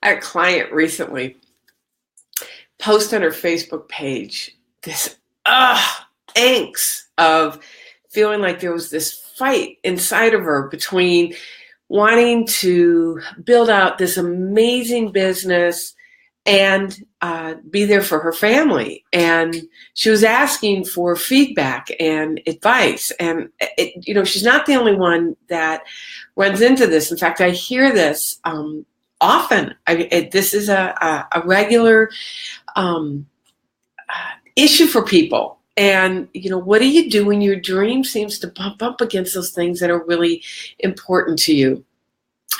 I had a client recently post on her Facebook page this angst of feeling like there was this fight inside of her between wanting to build out this amazing business and be there for her family. And she was asking for feedback and advice. And, she's not the only one that runs into this. In fact, I hear this often. This is a regular issue for people. And, what do you do when your dream seems to bump up against those things that are really important to you?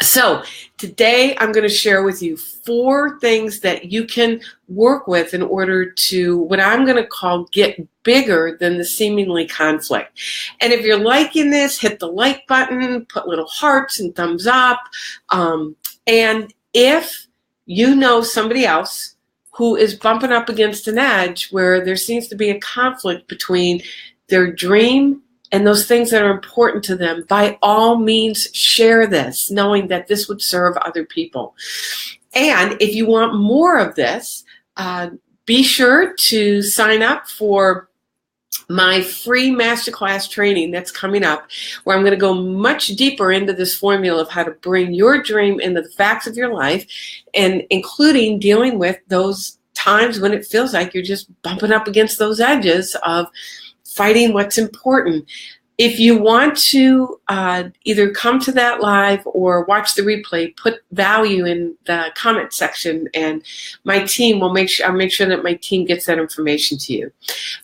So today I'm going to share with you 4 things that you can work with in order to, what I'm going to call, get bigger than the seemingly conflict. And if you're liking this, hit the like button, put little hearts and thumbs up. And if you know somebody else who is bumping up against an edge where there seems to be a conflict between their dream and those things that are important to them, by all means, share this, knowing that this would serve other people. And if you want more of this, be sure to sign up for my free masterclass training that's coming up, where I'm going to go much deeper into this formula of how to bring your dream into the facts of your life, and including dealing with those times when it feels like you're just bumping up against those edges of fighting what's important. If you want to either come to that live or watch the replay, put value in the comment section, and my team will I'll make sure that my team gets that information to you.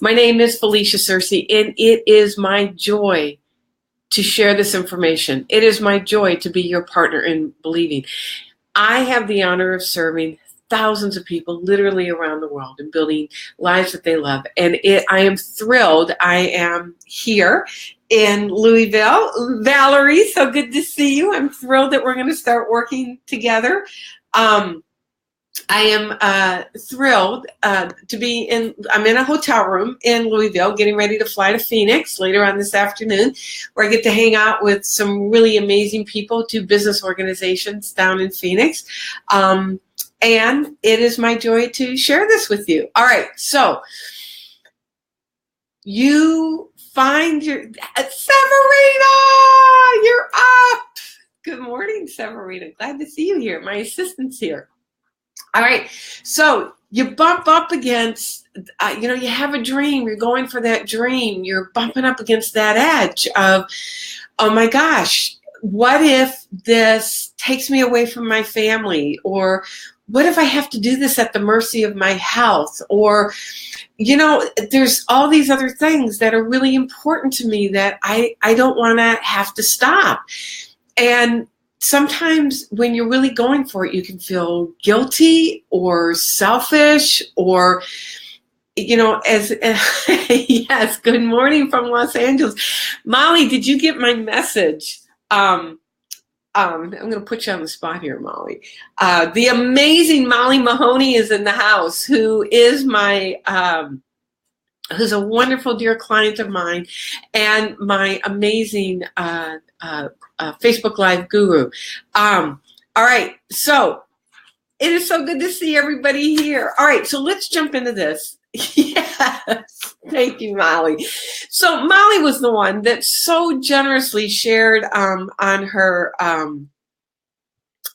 My name is Felicia Searcy, and it is my joy to share this information. It is my joy to be your partner in believing. I have the honor of serving thousands of people literally around the world and building lives that they love. And I am thrilled. I am here in Louisville. Valerie, so good to see you. I'm thrilled that we're going to start working together. I am thrilled to be I'm in a hotel room in Louisville, getting ready to fly to Phoenix later on this afternoon, where I get to hang out with some really amazing people, 2 business organizations down in Phoenix. And it is my joy to share this with you. All right, so you find Severina, you're up. Good morning, Severina. Glad to see you here. My assistant's here. All right, so you bump up against, you have a dream. You're going for that dream. You're bumping up against that edge of, oh my gosh, what if this takes me away from my family? Or what if I have to do this at the mercy of my health? Or, there's all these other things that are really important to me that I don't want to have to stop. And sometimes when you're really going for it, you can feel guilty or selfish or, yes, good morning from Los Angeles. Molly, did you get my message? I'm going to put you on the spot here, Molly. The amazing Molly Mahoney is in the house, who is who's a wonderful dear client of mine and my amazing Facebook Live guru. All right, so it is so good to see everybody here. All right, so let's jump into this. Yes, thank you, Molly. So Molly was the one that so generously shared on her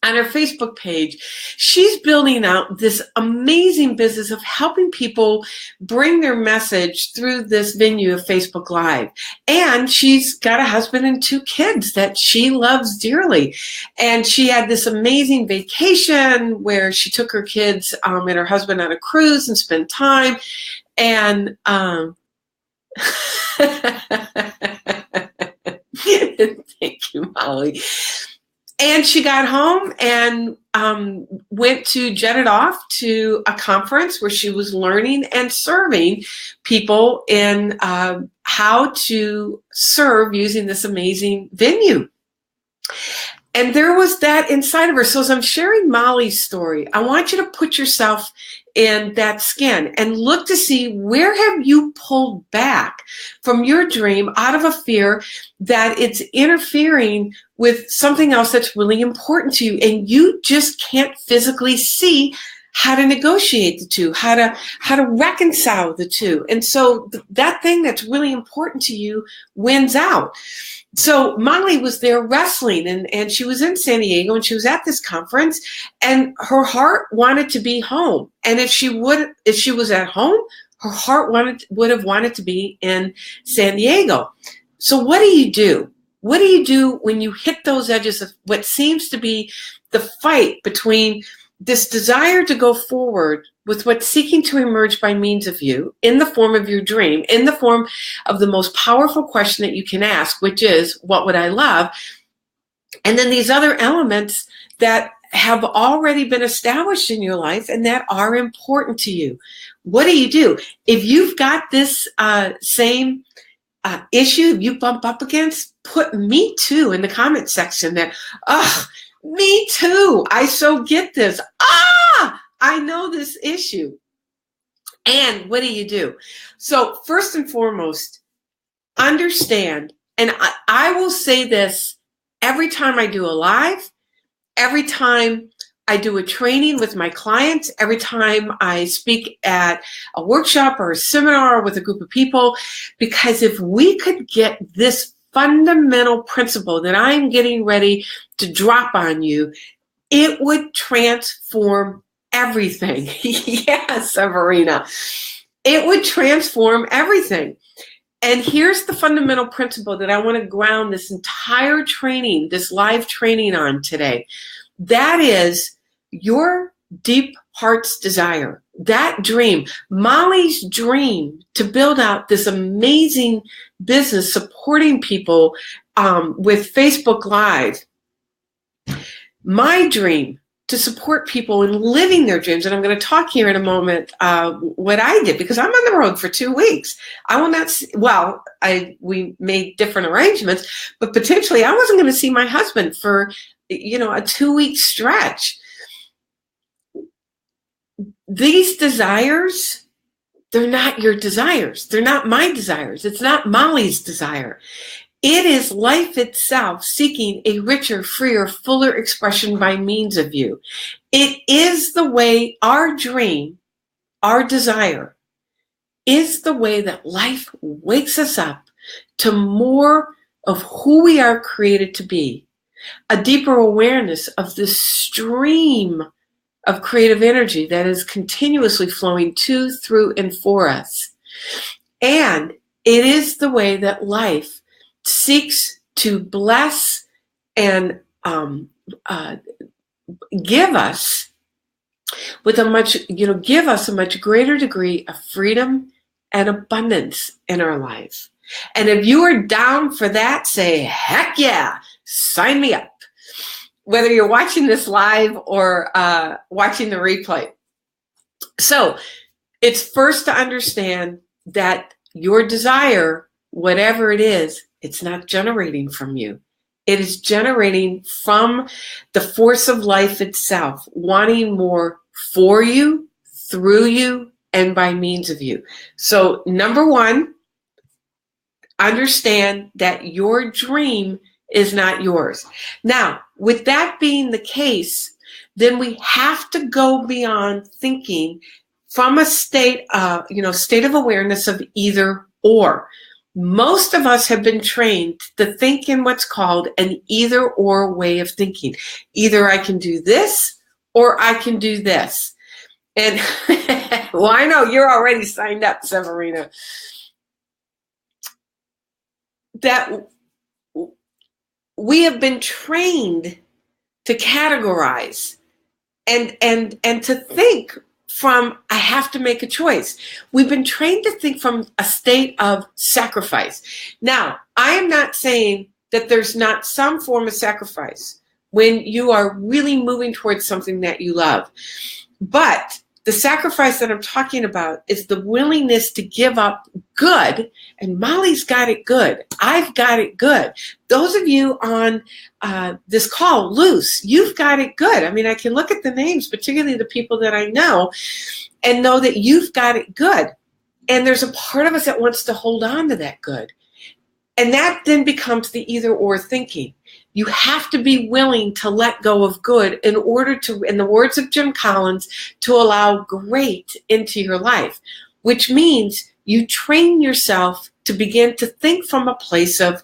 Facebook page. She's building out this amazing business of helping people bring their message through this venue of Facebook Live. And she's got a husband and 2 kids that she loves dearly. And she had this amazing vacation where she took her kids and her husband on a cruise and spent time. And thank you, Molly. And she got home and jetted off to a conference where she was learning and serving people in how to serve using this amazing venue. And there was that inside of her. So as I'm sharing Molly's story, I want you to put yourself in that skin and look to see where have you pulled back from your dream out of a fear that it's interfering with something else that's really important to you, and you just can't physically see how to negotiate the two, how to reconcile the two. And so that thing that's really important to you wins out. So Molly was there wrestling, and she was in San Diego, and she was at this conference, and her heart wanted to be home. And if she was at home, her heart would have wanted to be in San Diego. So what do you do? What do you do when you hit those edges of what seems to be the fight between this desire to go forward with what's seeking to emerge by means of you in the form of your dream, in the form of the most powerful question that you can ask, which is, what would I love? And then these other elements that have already been established in your life and that are important to you. What do? If you've got this same issue you bump up against, put me too in the comment section that, me too. I so get this. I know this issue. And what do? So first and foremost, understand, and I will say this every time I do a live, every time I do a training with my clients, every time I speak at a workshop or a seminar with a group of people, because if we could get this fundamental principle that I'm getting ready to drop on you, it would transform everything. Yes, Severina. It would transform everything. And here's the fundamental principle that I want to ground this entire training, this live training on today. That is your deep heart's desire, that dream, Molly's dream to build out this amazing business supporting people with Facebook Live. My dream to support people in living their dreams. And I'm going to talk here in a moment what I did, because I'm on the road for 2 weeks. I will not see, we made different arrangements, but potentially I wasn't going to see my husband for, a 2-week stretch. These desires, they're not your desires. They're not my desires. It's not Molly's desire. It is life itself seeking a richer, freer, fuller expression by means of you. It is the way our dream, our desire, is the way that life wakes us up to more of who we are created to be, a deeper awareness of the stream of creative energy that is continuously flowing to, through, and for us. And it is the way that life seeks to bless and give us a much greater degree of freedom and abundance in our life. And if you are down for that, say, heck yeah, sign me up. Whether you're watching this live or watching the replay. So it's first to understand that your desire, whatever it is, it's not generating from you. It is generating from the force of life itself, wanting more for you, through you, and by means of you. So number one, understand that your dream is not yours. Now, with that being the case, then we have to go beyond thinking from a state of awareness of either or. Most of us have been trained to think in what's called an either or way of thinking. Either I can do this or I can do this. And well, I know you're already signed up, Severina. That we have been trained to categorize and to think from, I have to make a choice. We've been trained to think from a state of sacrifice. Now, I am not saying that there's not some form of sacrifice when you are really moving towards something that you love. But The sacrifice that I'm talking about is the willingness to give up good. And Molly's got it good. I've got it good. Those of you on this call, loose, you've got it good. I mean, I can look at the names, particularly the people that I know, and know that you've got it good. And there's a part of us that wants to hold on to that good. And that then becomes the either or thinking. You have to be willing to let go of good in order to, in the words of Jim Collins, to allow great into your life, which means you train yourself to begin to think from a place of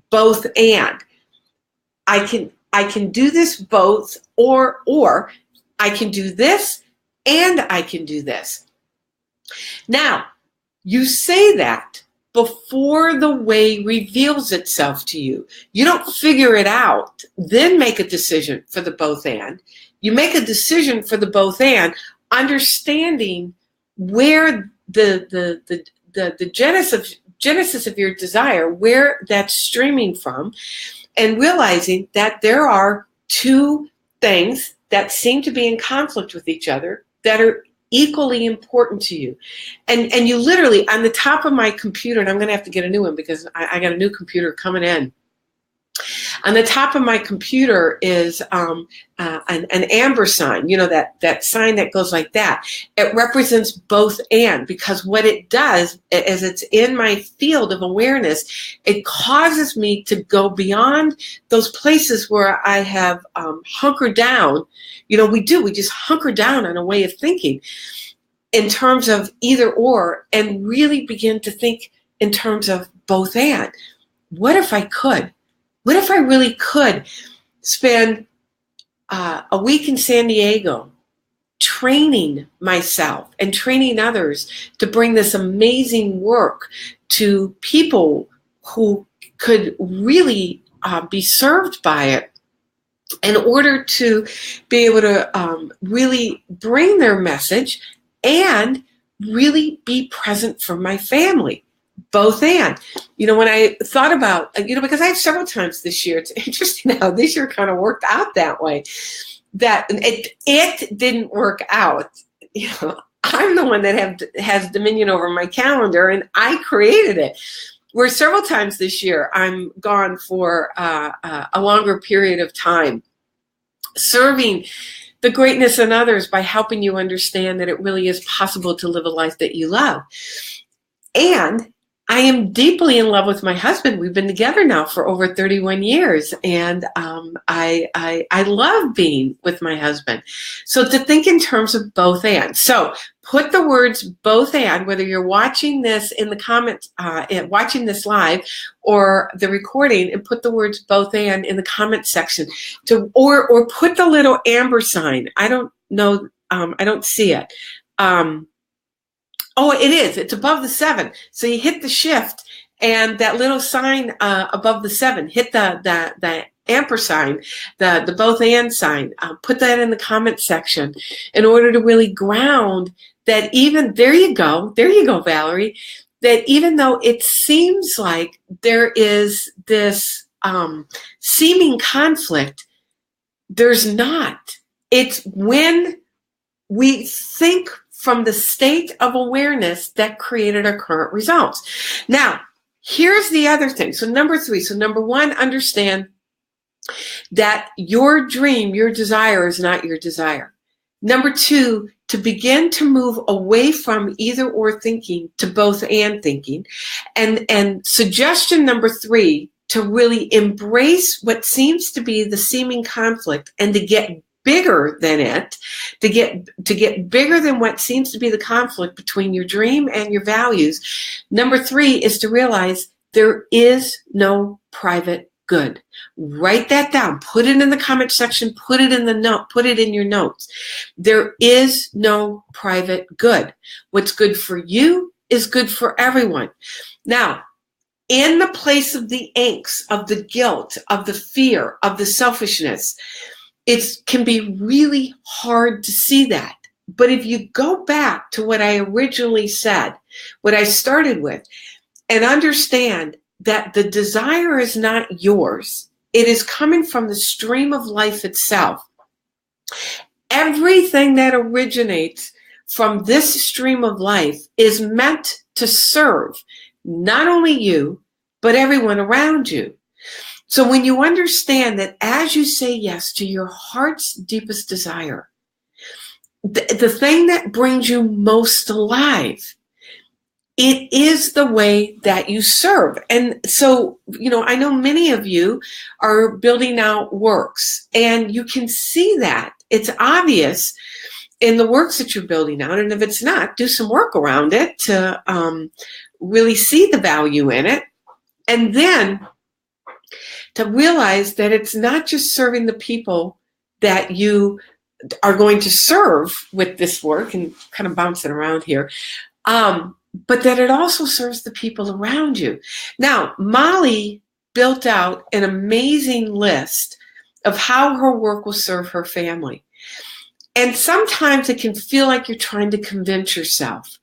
both and. I can do this both, or I can do this and I can do this. Now, you say that before the way reveals itself to you. You don't figure it out, then make a decision for the both and. You make a decision for the both and, understanding where the genesis of your desire, where that's streaming from, and realizing that there are two things that seem to be in conflict with each other that are equally important to you. And you literally, on the top of my computer, and I'm going to have to get a new one because I got a new computer coming in. On the top of my computer is an amber sign, you know, that sign that goes like that. It represents both and, because what it does is it's in my field of awareness. It causes me to go beyond those places where I have hunkered down. You know, we just hunker down on a way of thinking in terms of either or, and really begin to think in terms of both and. What if I could? What if I really could spend a week in San Diego training myself and training others to bring this amazing work to people who could really be served by it, in order to be able to really bring their message and really be present for my family? Both and. You know, when I thought about, you know, because I have several times this year, it's interesting how this year kind of worked out that way, that it didn't work out. You know, I'm the one that has dominion over my calendar, and I created it. Where several times this year, I'm gone for a longer period of time, serving the greatness in others by helping you understand that it really is possible to live a life that you love. And I am deeply in love with my husband. We've been together now for over 31 years, and I love being with my husband. So to think in terms of both and. So put the words both and, whether you're watching this in the comments, watching this live or the recording, and put the words both and in the comment section, or put the little amber sign. I don't know. I don't see it. Oh, it is. It's above the 7. So you hit the shift, and that little sign above the 7, hit the ampersand, the both and sign. Put that in the comment section in order to really ground that. Even there you go, Valerie. That even though it seems like there is this seeming conflict, there's not. It's when we think from the state of awareness that created our current results. Now, here's the other thing. So number 3. So number 1, understand that your dream, your desire is not your desire. Number 2, to begin to move away from either or thinking to both and thinking. And suggestion number 3, to really embrace what seems to be the seeming conflict and to get bigger than it, to get bigger than what seems to be the conflict between your dream and your values. Number 3 is to realize there is no private good. Write that down. Put it in the comment section. Put it in the note. Put it in your notes. There is no private good. What's good for you is good for everyone. Now, in the place of the angst, of the guilt, of the fear, of the selfishness, it can be really hard to see that. But if you go back to what I originally said, what I started with, and understand that the desire is not yours, it is coming from the stream of life itself. Everything that originates from this stream of life is meant to serve not only you, but everyone around you. So when you understand that as you say yes to your heart's deepest desire, the thing that brings you most alive, it is the way that you serve. And so, I know many of you are building out works, and you can see that. It's obvious in the works that you're building out. And if it's not, do some work around it to really see the value in it. And then to realize that it's not just serving the people that you are going to serve with this work, and kind of bouncing around here, but that it also serves the people around you. Now, Molly built out an amazing list of how her work will serve her family. And sometimes it can feel like you're trying to convince yourself.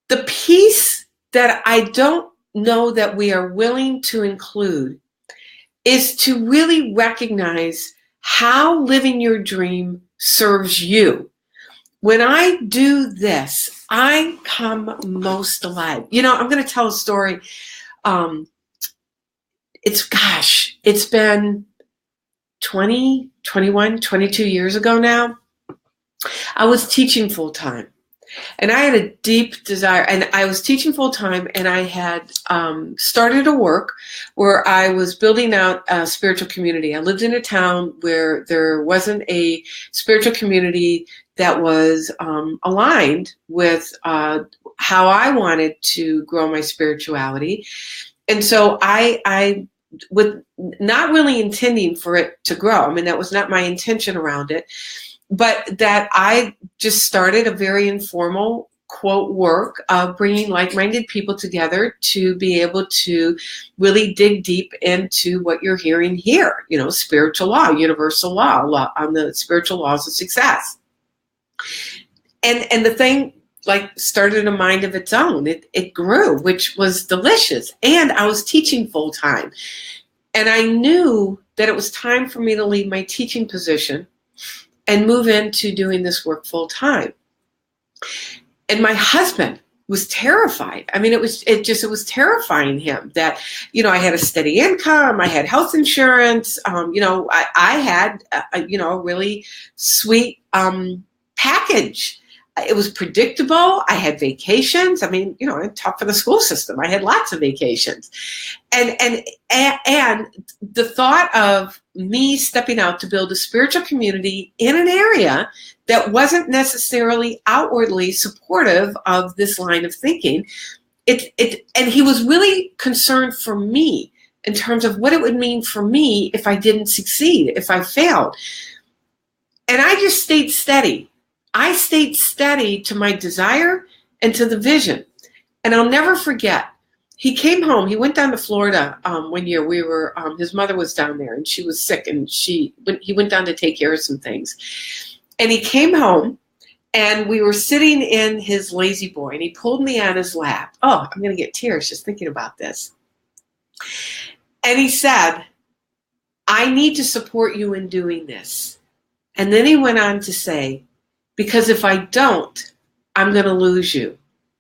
The piece that I don't know that we are willing to include is to really recognize how living your dream serves you. When I do this, I come most alive. I'm going to tell a story. It's been 20, 21, 22 years ago now. I was teaching full time. And I had a deep desire, and I was teaching full time, and I had started a work where I was building out a spiritual community. I lived in a town where there wasn't a spiritual community that was aligned with how I wanted to grow my spirituality. And so I with not really intending for it to grow. I mean, that was not my intention around it. But that I just started a very informal, quote, work of bringing like-minded people together to be able to really dig deep into what you're hearing here, spiritual law, universal law on the spiritual laws of success. And the thing started a mind of its own. It grew, which was delicious. And I was teaching full time. And I knew that it was time for me to leave my teaching position and move into doing this work full time. And my husband was terrified. I mean, it was terrifying him that, I had a steady income, I had health insurance, I had, a really sweet package. It was predictable. I had vacations. I mean, I taught for the school system. I had lots of vacations. And the thought of me stepping out to build a spiritual community in an area that wasn't necessarily outwardly supportive of this line of thinking, and he was really concerned for me in terms of what it would mean for me if I didn't succeed, if I failed. And I just stayed steady. I stayed steady to my desire and to the vision. And I'll never forget, he came home. He went down to Florida one year. We were, his mother was down there and she was sick, and he went down to take care of some things. And he came home and we were sitting in his lazy boy, and he pulled me on his lap. Oh, I'm going to get tears just thinking about this. And he said, I need to support you in doing this. And then he went on to say, because if I don't, I'm going to lose you.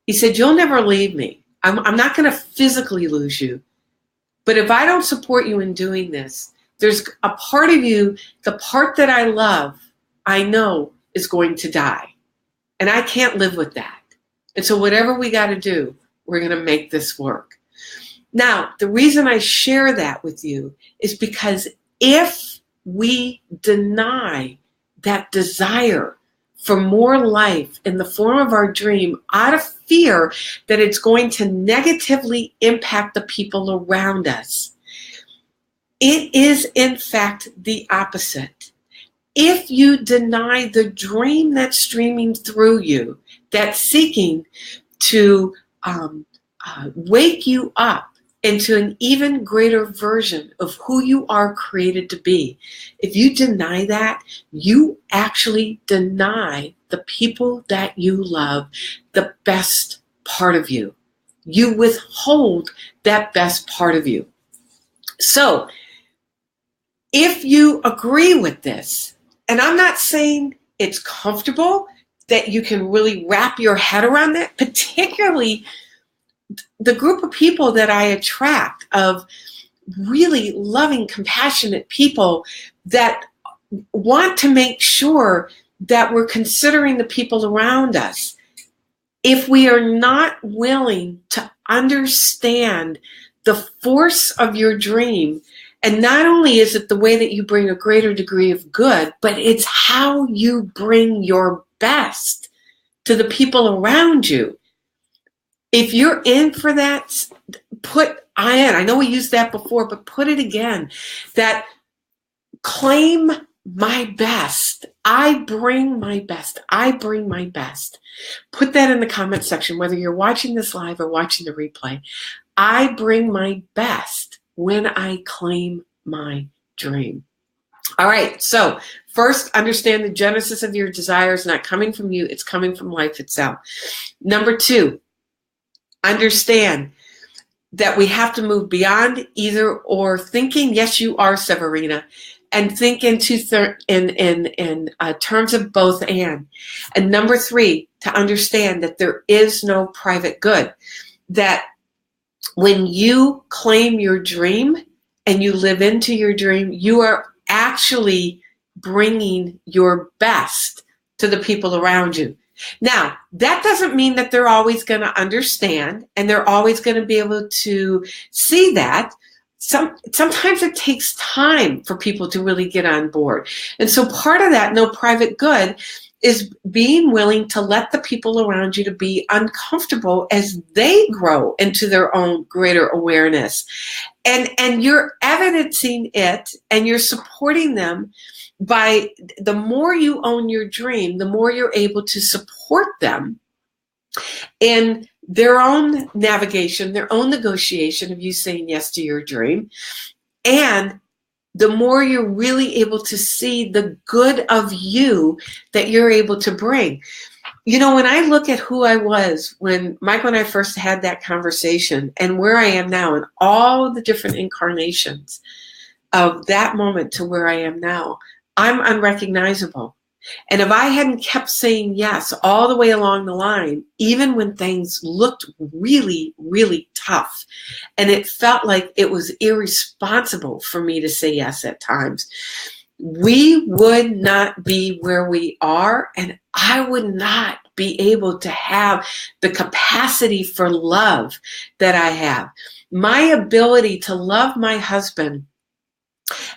He said, you'll never leave me. I'm not going to physically lose you. But if I don't support you in doing this, there's a part of you, the part that I love, I know is going to die. And I can't live with that. And so whatever we got to do, we're going to make this work. Now, the reason I share that with you is because if we deny that desire for more life in the form of our dream out of fear that it's going to negatively impact the people around us, it is in fact the opposite. If you deny the dream that's streaming through you, that's seeking to wake you up into an even greater version of who you are created to be. If you deny that, you actually deny the people that you love the best part of you. You withhold that best part of you. So, if you agree with this, and I'm not saying it's comfortable, that you can really wrap your head around that, particularly the group of people that I attract, of really loving, compassionate people that want to make sure that we're considering the people around us. If we are not willing to understand the force of your dream, and not only is it the way that you bring a greater degree of good, but it's how you bring your best to the people around you. If you're in for that, I know we used that before, but put it again, that claim my best. I bring my best. I bring my best. Put that in the comment section, whether you're watching this live or watching the replay. I bring my best when I claim my dream. All right, so first, understand the genesis of your desire is not coming from you, it's coming from life itself. Number 2, understand that we have to move beyond either or thinking. Yes, you are, Severina, and think in terms of both and. And number 3, to understand that there is no private good. That when you claim your dream and you live into your dream, you are actually bringing your best to the people around you. Now, that doesn't mean that they're always going to understand and they're always going to be able to see that. Sometimes it takes time for people to really get on board. And so part of that no private good is being willing to let the people around you to be uncomfortable as they grow into their own greater awareness. And you're evidencing it and you're supporting them by the more you own your dream, the more you're able to support them in their own navigation, their own negotiation of you saying yes to your dream. And the more you're really able to see the good of you that you're able to bring. You know, when I look at who I was when Michael and I first had that conversation and where I am now and all the different incarnations of that moment to where I am now, I'm unrecognizable. And if I hadn't kept saying yes all the way along the line, even when things looked really, really tough, and it felt like it was irresponsible for me to say yes at times, we would not be where we are, and I would not be able to have the capacity for love that I have. My ability to love my husband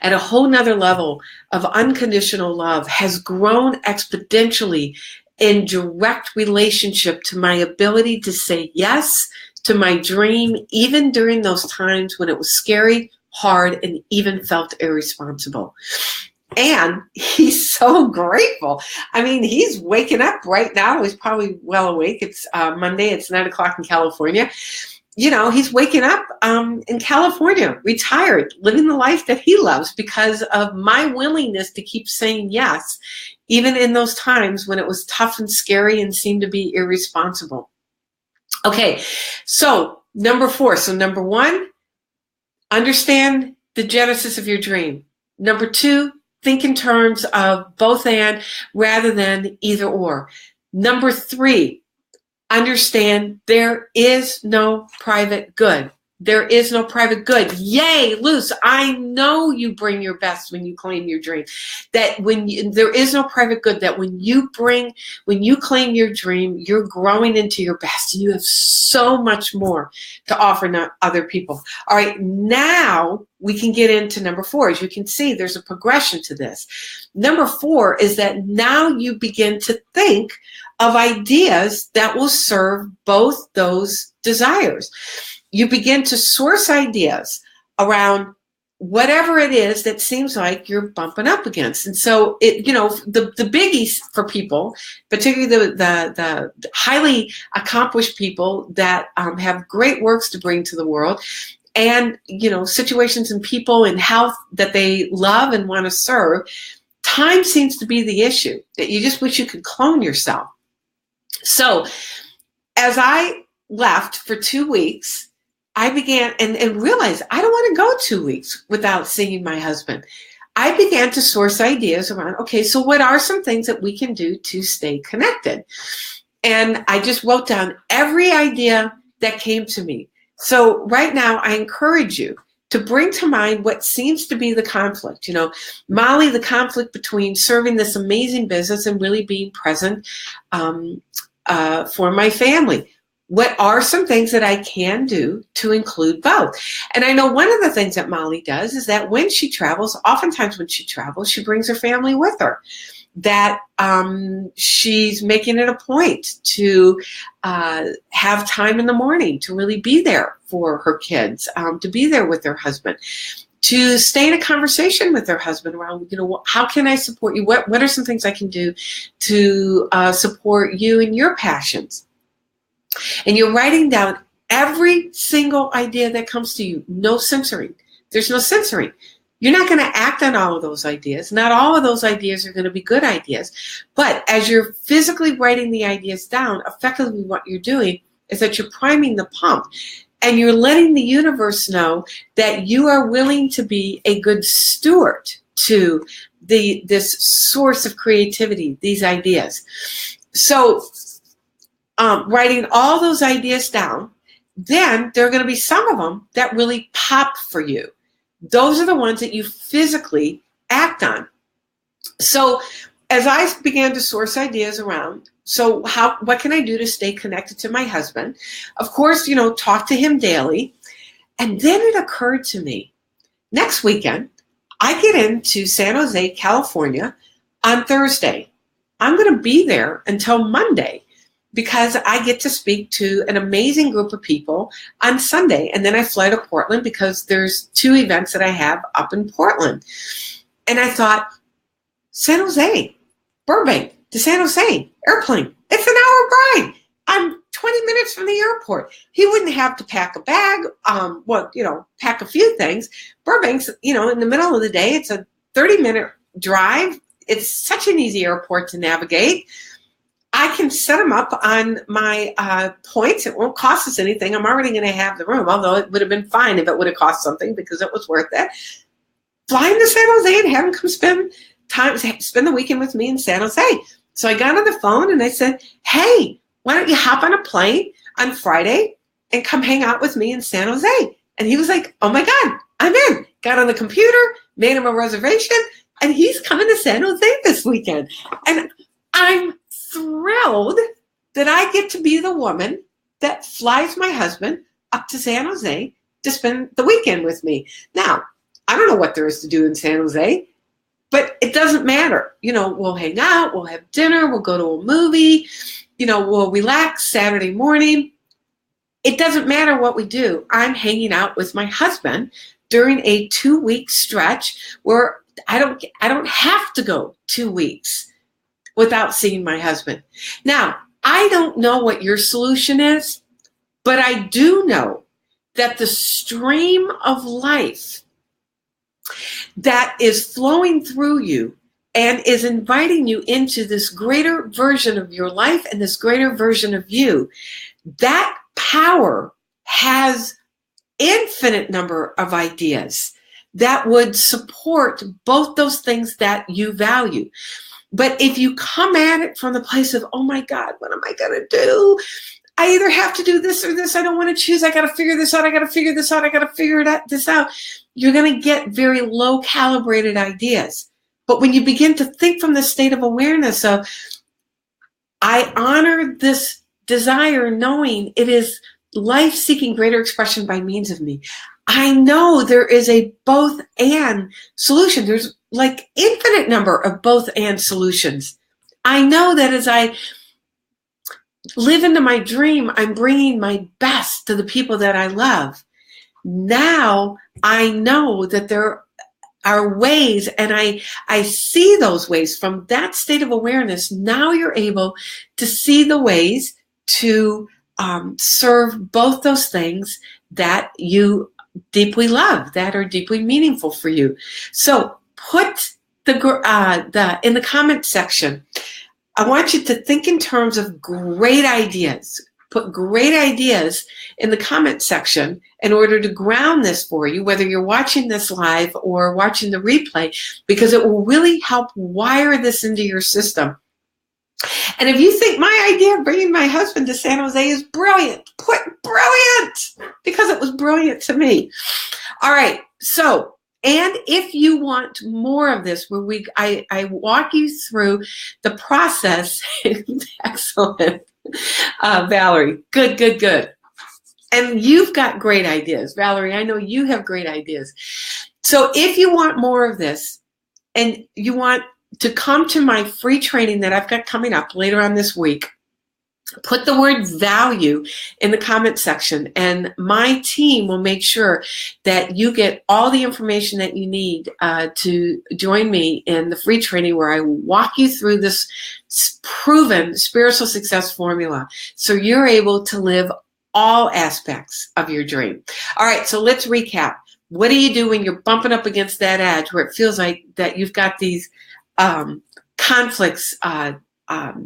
at a whole nother level of unconditional love has grown exponentially in direct relationship to my ability to say yes to my dream, even during those times when it was scary, hard, and even felt irresponsible. And he's so grateful. I mean, he's waking up right now. He's probably well awake. It's Monday. It's 9 o'clock in California. You know, he's waking up in California, retired, living the life that he loves because of my willingness to keep saying yes, even in those times when it was tough and scary and seemed to be irresponsible. Okay, so number 4. So number 1, understand the genesis of your dream. Number 2, think in terms of both and rather than either or. Number 3, understand there is no private good. There is no private good. Yay, Luce, I know you bring your best when you claim your dream. That there is no private good, that when you claim your dream, you're growing into your best and you have so much more to offer not other people. All right, now we can get into number 4. As you can see, there's a progression to this. Number 4 is that now you begin to think of ideas that will serve both those desires. You begin to source ideas around whatever it is that seems like you're bumping up against. And so, the biggies for people, particularly the highly accomplished people that have great works to bring to the world, and, situations and people and health that they love and want to serve, time seems to be the issue, that you just wish you could clone yourself. So as I left for 2 weeks, I began and realized I don't want to go 2 weeks without seeing my husband. I began to source ideas around, okay, so what are some things that we can do to stay connected? And I just wrote down every idea that came to me. So right now, I encourage you to bring to mind what seems to be the conflict. Molly, the conflict between serving this amazing business and really being present for my family. What are some things that I can do to include both? And I know one of the things that Molly does is that when she travels, oftentimes when she travels, she brings her family with her. That she's making it a point to have time in the morning to really be there for her kids, to be there with her husband, to stay in a conversation with her husband around, how can I support you? What are some things I can do to support you in your passions? And you're writing down every single idea that comes to you. No censoring. There's no censoring. You're not going to act on all of those ideas. Not all of those ideas are going to be good ideas. But as you're physically writing the ideas down, effectively what you're doing is that you're priming the pump. And you're letting the universe know that you are willing to be a good steward to this source of creativity, these ideas. So writing all those ideas down, then there are going to be some of them that really pop for you. Those are the ones that you physically act on. So as I began to source ideas around, so what can I do to stay connected to my husband? Of course, talk to him daily. And then it occurred to me, next weekend, I get into San Jose, California on Thursday. I'm going to be there until Monday, because I get to speak to an amazing group of people on Sunday. And then I fly to Portland because there's 2 events that I have up in Portland. And I thought, San Jose, Burbank to San Jose, airplane. It's an hour ride. I'm 20 minutes from the airport. He wouldn't have to pack a bag, pack a few things. Burbank's, in the middle of the day, it's a 30-minute drive. It's such an easy airport to navigate. I can set them up on my points. It won't cost us anything. I'm already going to have the room, although it would have been fine if it would have cost something because it was worth it. Flying to San Jose and have him come spend the weekend with me in San Jose. So I got on the phone and I said, hey, why don't you hop on a plane on Friday and come hang out with me in San Jose? And he was like, oh my God, I'm in. Got on the computer, made him a reservation, and he's coming to San Jose this weekend. And I'm thrilled that I get to be the woman that flies my husband up to San Jose to spend the weekend with me. Now, I don't know what there is to do in San Jose, but it doesn't matter. We'll hang out, we'll have dinner, we'll go to a movie, we'll relax Saturday morning. It doesn't matter what we do. I'm hanging out with my husband during a 2-week stretch where I don't have to go 2 weeks without seeing my husband. Now, I don't know what your solution is, but I do know that the stream of life that is flowing through you and is inviting you into this greater version of your life and this greater version of you, that power has infinite number of ideas that would support both those things that you value. But if you come at it from the place of, oh my God, what am I going to do? I either have to do this or this. I don't want to choose. I got to figure this out. I got to figure this out. I got to figure this out. You're going to get very low calibrated ideas. But when you begin to think from the state of awareness of, I honor this desire knowing it is life seeking greater expression by means of me. I know there is a both and solution. There's like infinite number of both and solutions. I know that as I live into my dream, I'm bringing my best to the people that I love. Now I know that there are ways, and I see those ways from that state of awareness. Now you're able to see the ways to serve both those things that you deeply love, that are deeply meaningful for you. So put in the comment section, I want you to think in terms of great ideas, put great ideas in the comment section in order to ground this for you, whether you're watching this live or watching the replay, because it will really help wire this into your system. And if you think my idea of bringing my husband to San Jose is brilliant, put brilliant, because it was brilliant to me. All right, so, and if you want more of this, where I walk you through the process. Excellent, Valerie. Good. And you've got great ideas, Valerie. I know you have great ideas. So if you want more of this, and you want to come to my free training that I've got coming up later on this week, put the word value in the comment section, and my team will make sure that you get all the information that you need to join me in the free training, where I walk you through this proven spiritual success formula so you're able to live all aspects of your dream. All right, so let's recap. What do you do when you're bumping up against that edge where it feels like that you've got these conflicts,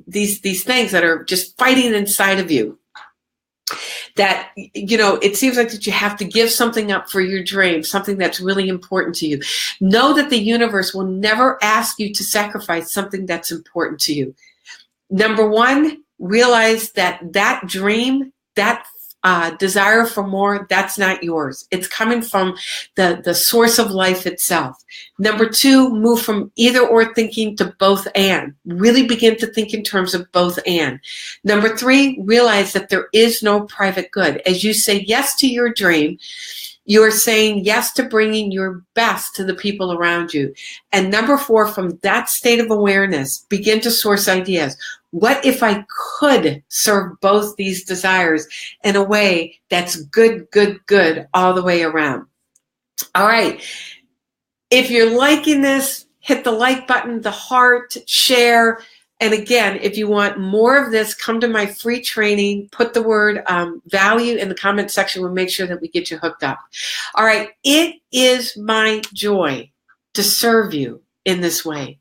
these things that are just fighting inside of you, that, you know, it seems like that you have to give something up for your dream, something that's really important to you. Know that the universe will never ask you to sacrifice something that's important to you. Number one, realize that that dream, that desire for more, that's not yours. It's coming from the source of life itself. Number two, move from either or thinking to both and. Really begin to think in terms of both and. Number three, realize that there is no private good. As you say yes to your dream, you are saying yes to bringing your best to the people around you. And number four, from that state of awareness, begin to source ideas. What if I could serve both these desires in a way that's good all the way around? All right. If you're liking this, hit the like button, the heart, share. And again, if you want more of this, come to my free training. Put the word value in the comment section. We'll make sure that we get you hooked up. All right. It is my joy to serve you in this way.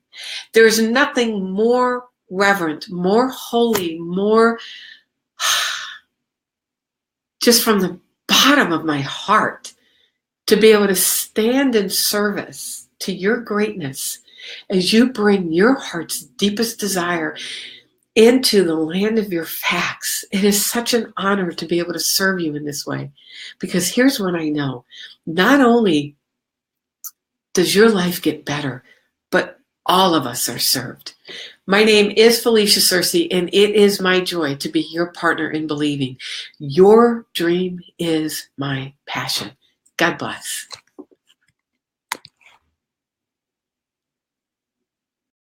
There's nothing more reverent, more holy, more just from the bottom of my heart to be able to stand in service to your greatness as you bring your heart's deepest desire into the land of your facts. It is such an honor to be able to serve you in this way, because here's what I know. Not only does your life get better, but all of us are served. My name is Felicia Searcy, and it is my joy to be your partner in believing. Your dream is my passion. God bless.